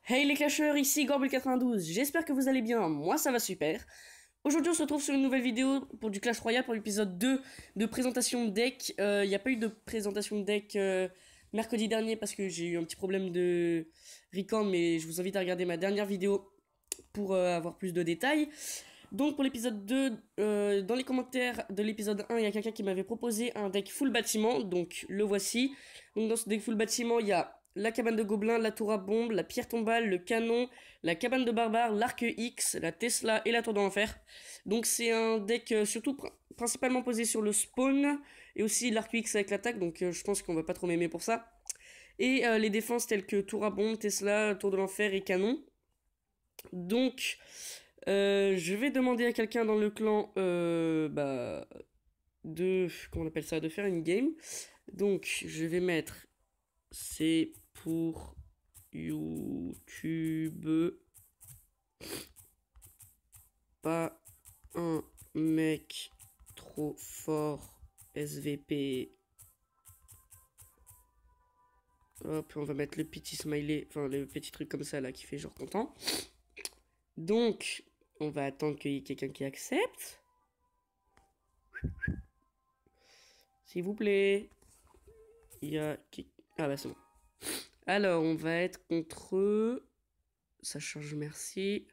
Hey les clasheurs, ici Gorbel92, j'espère que vous allez bien, moi ça va super. Aujourd'hui on se retrouve sur une nouvelle vidéo pour du Clash Royale pour l'épisode 2 de présentation de deck. Il n'y a pas eu de présentation de deck mercredi dernier parce que j'ai eu un petit problème de record, mais je vous invite à regarder ma dernière vidéo pour avoir plus de détails. Donc pour l'épisode 2, dans les commentaires de l'épisode 1, il y a quelqu'un qui m'avait proposé un deck full bâtiment, donc le voici. Donc dans ce deck full bâtiment, il y a la cabane de gobelins, la tour à bombe, la pierre tombale, le canon, la cabane de barbares, l'arc X, la Tesla et la tour de l'enfer. Donc c'est un deck surtout principalement posé sur le spawn et aussi l'arc X avec l'attaque, donc je pense qu'on va pas trop m'aimer pour ça. Et les défenses telles que tour à bombe, Tesla, tour de l'enfer et canon. Donc je vais demander à quelqu'un dans le clan de comment on appelle ça, de faire une game. Donc je vais mettre c'est pour YouTube, pas un mec trop fort SVP. Hop, on va mettre le petit smiley, enfin le petit truc comme ça là qui fait genre content. Donc on va attendre qu'il y ait quelqu'un qui accepte. S'il vous plaît. Il y a... Ah bah c'est bon. Alors, on va être contre eux. Ça change, merci.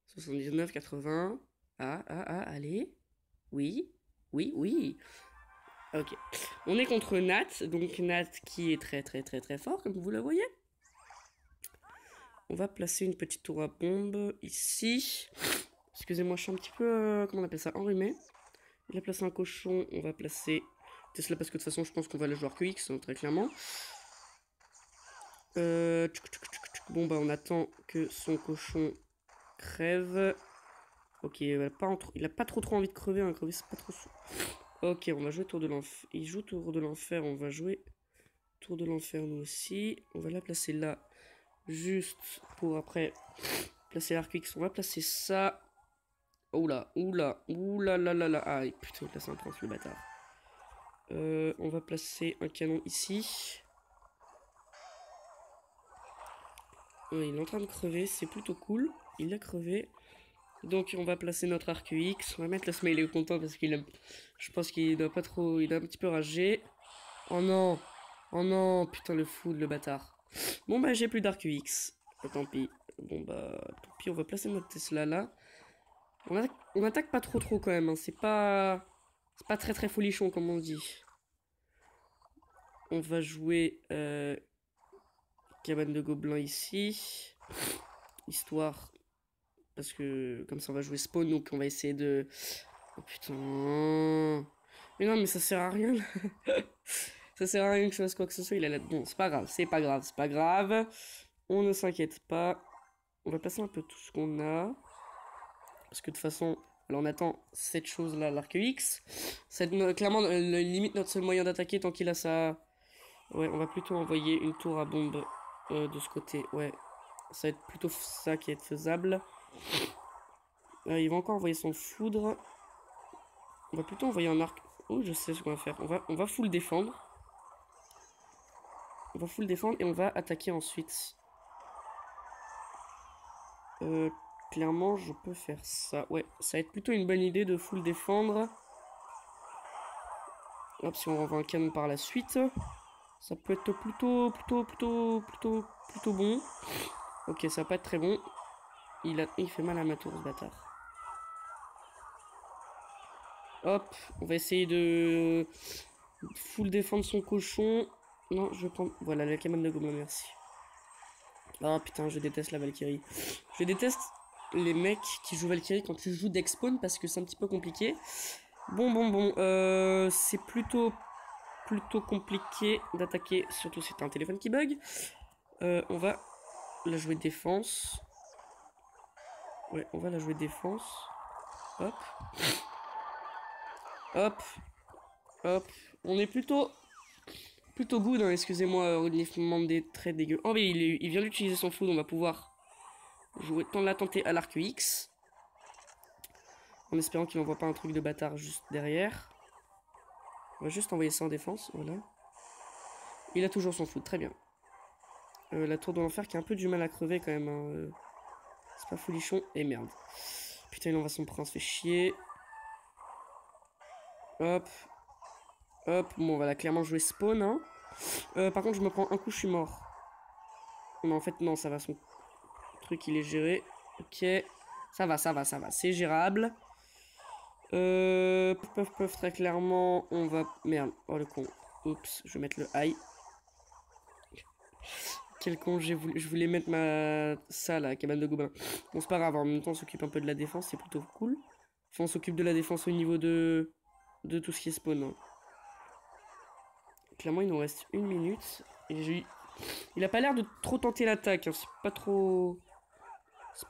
79, 80. Allez. Oui. Oui, oui. Ok. On est contre Nat. Donc Nat qui est très très très très fort, comme vous le voyez. On va placer une petite tour à bombe ici. Excusez-moi, je suis un petit peu... comment on appelle ça? Enrhumé. Il a placé un cochon. On va placer Tesla parce que de toute façon, je pense qu'on va le jouer QX, hein, très clairement. Bon bah on attend que son cochon crève. Ok, il a pas trop envie de crever, hein, crever c'est pas trop... Ok, on va jouer tour de l'enfer. Il joue tour de l'enfer, on va jouer tour de l'enfer nous aussi. On va la placer là, juste pour après placer l'arc X. On va placer ça. Oula, oula, oula la la la. Ah putain, il place un prince le bâtard. On va placer un canon ici. Il est en train de crever, c'est plutôt cool. Il a crevé. Donc on va placer notre arc X. On va mettre le smiley content parce qu'il a... Je pense qu'il doit pas trop... Il a un petit peu ragé. Oh non. Oh non. Putain le fou le bâtard. Bon bah j'ai plus d'arc X. Tant pis. Bon bah tant pis, on va placer notre Tesla là. On attaque pas trop quand même. Hein. C'est pas très très folichon comme on dit. On va jouer cabane de gobelins ici. Histoire... Parce que comme ça on va jouer spawn, donc on va essayer de... Oh putain... Mais non, mais ça sert à rien. Ça sert à rien que je fasse quoi que ce soit. Il a la... Bon, c'est pas grave, c'est pas grave, c'est pas grave. On ne s'inquiète pas. On va passer un peu tout ce qu'on a. Parce que de toute façon, alors on attend cette chose-là, l'arc X. C'est clairement limite notre seul moyen d'attaquer tant qu'il a ça. Ouais, on va plutôt envoyer une tour à bombe de ce côté. Ouais, ça va être plutôt ça qui va être faisable. Il va encore envoyer son foudre. On va plutôt envoyer un arc. Oh, je sais ce qu'on va faire. On va full défendre. On va full défendre et on va attaquer ensuite. Clairement, je peux faire ça. Ouais, ça va être plutôt une bonne idée de full défendre. Hop, si on renvoie un canon par la suite, ça peut être plutôt bon. Ok, ça va pas être très bon. Il fait mal à ma tour, ce bâtard. Hop, on va essayer de full défendre son cochon. Non, je vais prendre... Voilà, la cabane de gobelins, merci. Ah putain, je déteste la Valkyrie. Je déteste les mecs qui jouent Valkyrie quand ils jouent deck spawn parce que c'est un petit peu compliqué. Bon, c'est plutôt compliqué d'attaquer, surtout si t'as un téléphone qui bug. On va la jouer défense. Ouais, on va la jouer défense. Hop. Hop. Hop. On est plutôt good, hein, excusez-moi, au niveau des traits dégueux. Oh, mais il vient d'utiliser son food, on va pouvoir jouer, la tenter à l'arc X. En espérant qu'il n'envoie pas un truc de bâtard juste derrière. On va juste envoyer ça en défense, voilà. Il a toujours son foot, très bien. La tour de l'enfer qui a un peu du mal à crever quand même. Hein. C'est pas folichon. Et merde. Putain, l'innovation prince fait chier. Hop. Hop. Bon, on va là clairement jouer spawn. Hein. Par contre, je me prends un coup, je suis mort. Mais en fait, non, ça va. Son truc, il est géré. Ok. Ça va, ça va, ça va. C'est gérable. Très clairement, on va... Merde. Oh, le con. Oups, je vais mettre le high. Quel con, je voulais mettre ça, la cabane de gobelins. Bon, c'est pas grave, en même temps, on s'occupe un peu de la défense, c'est plutôt cool. Enfin, on s'occupe de la défense au niveau de tout ce qui est spawn. Hein. Clairement, il nous reste 1 minute. Et il a pas l'air de trop tenter l'attaque. Hein. C'est pas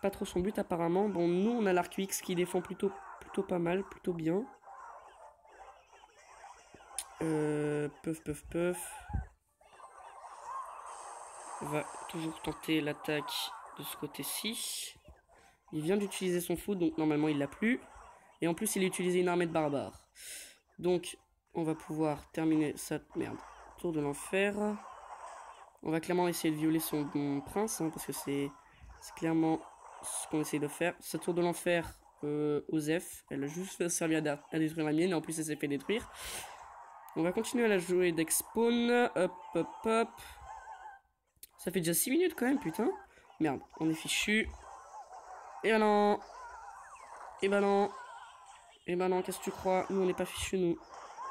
trop son but, apparemment. Bon, nous, on a l'arc UX qui défend plutôt pas mal, plutôt bien. Puff. On va toujours tenter l'attaque de ce côté-ci. Il vient d'utiliser son foot, donc normalement il l'a plus. Et en plus il a utilisé une armée de barbares. Donc on va pouvoir terminer cette merde. Tour de l'enfer. On va clairement essayer de violer son prince, hein, parce que c'est clairement ce qu'on essaie de faire. Cette tour de l'enfer, Osef, elle a juste servi à détruire la mienne, et en plus elle s'est fait détruire. On va continuer à la jouer d'expawn. Hop. Ça fait déjà 6 minutes quand même, putain. Merde, on est fichu. Et ben non. Et ben non, qu'est-ce que tu crois? Nous, on n'est pas fichu, nous.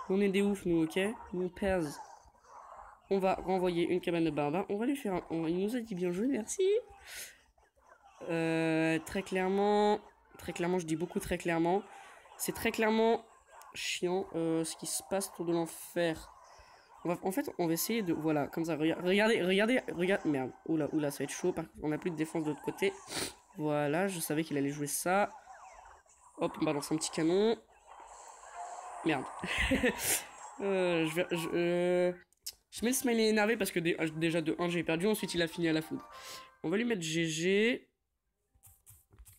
On est des oufs, nous, ok? Nous, on pèse. On va renvoyer une cabane de barbares. On va lui faire un... Il nous a dit bien joué, merci. Très clairement, je dis beaucoup très clairement. C'est très clairement chiant ce qui se passe autour de l'enfer. En fait, on va essayer de... Voilà, comme ça, regardez. Merde, oula, ça va être chaud. On n'a plus de défense de l'autre côté. Voilà, je savais qu'il allait jouer ça. Hop, on balance un petit canon. Merde. Je mets le smiley énervé parce que déjà de 1 j'ai perdu, ensuite il a fini à la foudre. On va lui mettre GG.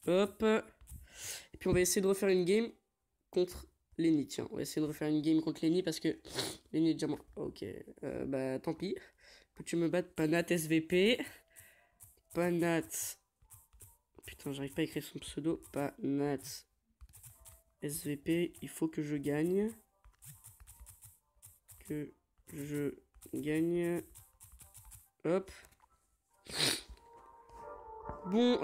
Hop. Et puis on va essayer de refaire une game contre Lenny. Tiens, on va essayer de refaire une game contre Lenny parce que Lenny est déjà mort. Ok, bah tant pis. Peux-tu me battre Panat SVP? Panat. Putain, j'arrive pas à écrire son pseudo. Panat SVP. Il faut que je gagne. Que je gagne. Hop. Bon,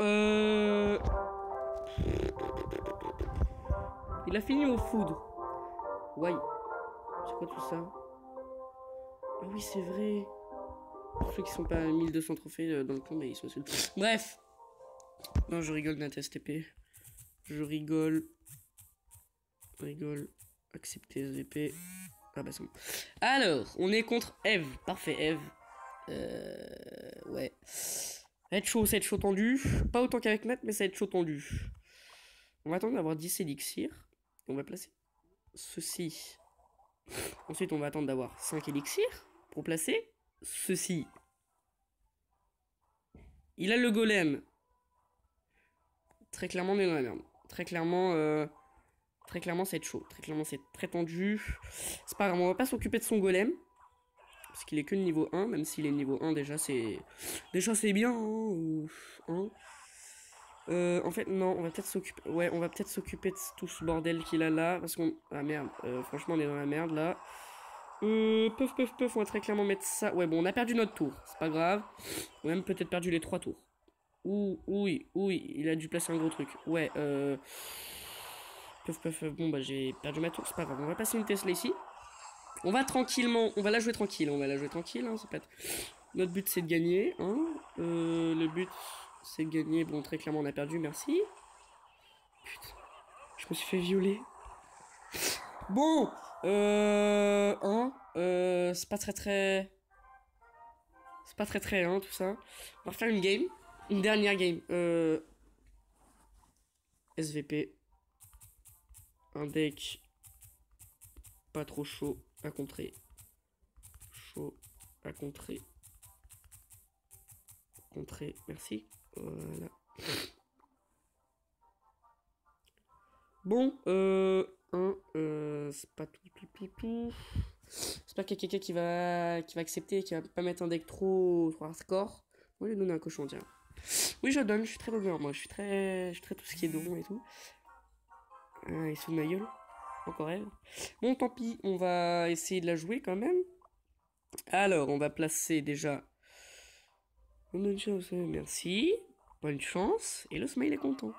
il a fini au foudre. Ouais. C'est quoi tout ça? Ah oui, c'est vrai. Pour ceux qui sont pas à 1200 trophées dans le compte, mais ils sont seuls. Bref. Non, je rigole, Nat STP. Je rigole. Accepter SVP. Ah bah c'est bon. Alors, on est contre Eve. Parfait, Eve. Ouais. Ça va être chaud, tendu. Pas autant qu'avec Nat, mais ça va être chaud tendu. On va attendre d'avoir 10 élixirs. On va placer ceci. Ensuite, on va attendre d'avoir 5 élixirs pour placer ceci. Il a le golem. Très clairement, on est dans la merde. Très clairement, ça va être chaud. Très clairement, c'est très tendu. C'est pas grave, on va pas s'occuper de son golem. Parce qu'il est que de niveau 1, même s'il est niveau 1, déjà c'est bien. Hein. En fait, non, on va peut-être s'occuper. Ouais, on va peut-être s'occuper de tout ce bordel qu'il a là. Parce qu'on. Ah merde, franchement, on est dans la merde là. On va très clairement mettre ça. Ouais, bon, on a perdu notre tour. C'est pas grave. On a même peut-être perdu les 3 tours. Oui, il a dû placer un gros truc. Ouais, bon, bah, j'ai perdu ma tour. C'est pas grave, on va passer une Tesla ici. On va tranquillement. On va la jouer tranquille. Hein, c'est pas. Notre but, c'est de gagner. Hein. Le but, c'est de gagner. Bon, très clairement, on a perdu. Merci. Putain. Je me suis fait violer. Bon. C'est pas très... C'est pas très, hein, tout ça. On va refaire une game. Une dernière game. SVP. Un deck pas trop chaud à contrer. Chaud à contrer. Merci. Voilà. Bon, c'est pas tout. J'espère qu'il y a quelqu'un qui va accepter et qui va pas mettre un deck trop hardcore. On va lui donner un cochon, tiens. Oui, je donne, je suis très donneur, moi. Je suis très tout ce qui est don et tout. Il se fout de ma gueule. Encore elle. Bon, tant pis, on va essayer de la jouer quand même. Alors, on va placer déjà... Bonne chance, merci. Bonne chance. Et le smile est content.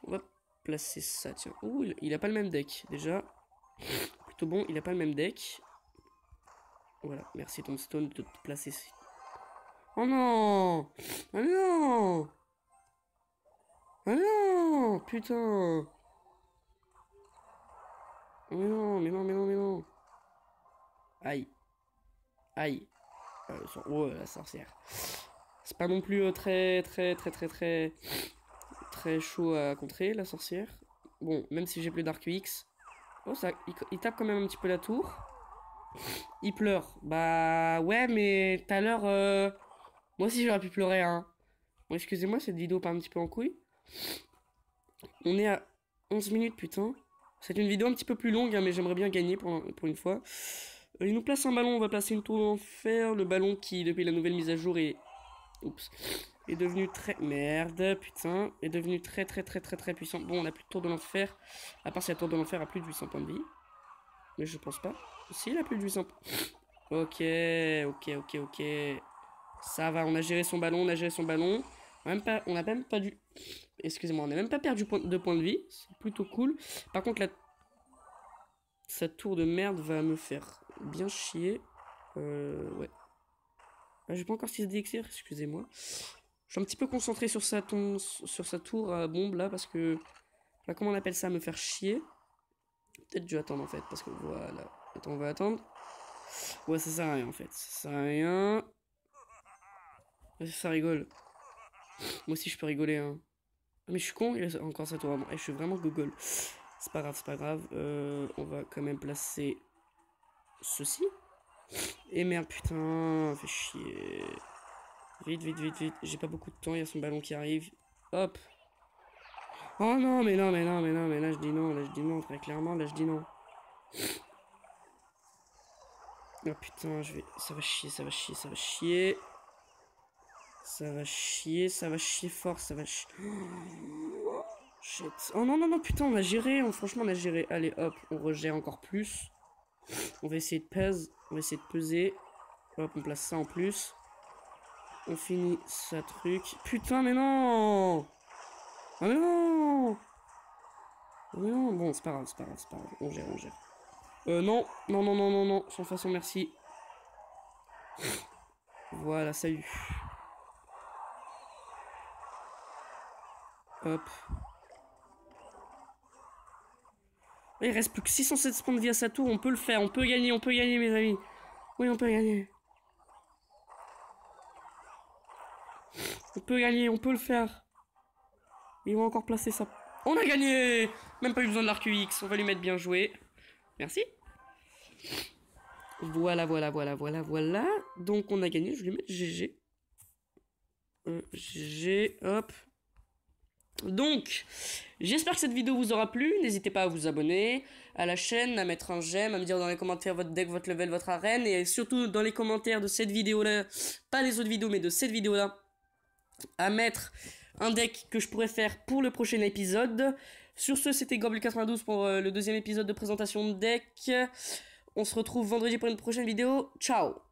On va placer ça, tiens. Ouh, il a pas le même deck, déjà. Plutôt bon, il a pas le même deck. Voilà, merci Tombstone de te placer ici. Oh non! Oh non! Oh non! Putain! Mais non, mais non, mais non, mais non! Aïe. Aïe. Oh, la sorcière. C'est pas non plus très chaud à contrer, la sorcière. Bon, même si j'ai plus Dark UX. Oh, ça, il tape quand même un petit peu la tour. Il pleure. Bah ouais, mais tout à l'heure, moi aussi j'aurais pu pleurer, hein. Bon, excusez-moi, cette vidéo part un petit peu en couille. On est à 11 minutes, putain. C'est une vidéo un petit peu plus longue, hein, mais j'aimerais bien gagner pour une fois. Il nous place un ballon, on va placer une tour d'enfer. Le ballon qui, depuis la nouvelle mise à jour, est... Oups. Est devenu très... Merde, putain. Est devenu très puissant. Bon, on a plus de tour de l'enfer. À part si la tour de l'enfer a plus de 800 points de vie. Mais je pense pas. Si, il a plus de 800 points. Ok. Ça va, on a géré son ballon, On a même pas dû... Excusez-moi, on n'a même pas perdu de points de vie. C'est plutôt cool. Par contre, sa tour de merde va me faire bien chier. Ouais. Ah, j'ai pas encore 6 d'élixir, excusez-moi. Je suis un petit peu concentré sur sa tour à bombe là, parce que... Là, comment on appelle ça, me faire chier? Peut-être je vais attendre en fait, parce que voilà. Attends, on va attendre. Ouais, ça sert à rien en fait. Ça sert à rien. Ça rigole. Moi aussi je peux rigoler, hein. Mais je suis con, il a encore sa tour avant. Et je suis vraiment gogol. C'est pas grave. On va quand même placer ceci. Et merde, putain, fait chier. Vite. J'ai pas beaucoup de temps, il y a son ballon qui arrive. Hop. Oh non, mais là je dis non, très clairement, là je dis non. Oh putain, ça va chier. Ça va chier fort, ça va chier. Oh, shit. Oh non, putain, on a géré, franchement on a géré. Allez, hop, on regère encore plus. On va essayer de peser. Hop, on place ça en plus. On finit sa truc. Putain, mais non! Oh mais non! Oh mais non! Bon, c'est pas grave. On gère. Non. Sans façon, merci. Voilà, salut. Hop. Il reste plus que 607 points de vie à sa tour. On peut le faire. On peut gagner, mes amis. Oui, on peut gagner. On peut gagner, on peut le faire. Ils vont encore placer ça. On a gagné! Même pas eu besoin de l'arc UX. On va lui mettre bien joué. Merci. Voilà. Donc on a gagné. Je vais lui mettre GG. GG, hop. Donc, j'espère que cette vidéo vous aura plu. N'hésitez pas à vous abonner à la chaîne, à mettre un j'aime, à me dire dans les commentaires votre deck, votre level, votre arène. Et surtout dans les commentaires de cette vidéo-là, pas les autres vidéos, mais de cette vidéo-là, à mettre un deck que je pourrais faire pour le prochain épisode. Sur ce, c'était Goblin92 pour le deuxième épisode de présentation de deck. On se retrouve vendredi pour une prochaine vidéo. Ciao!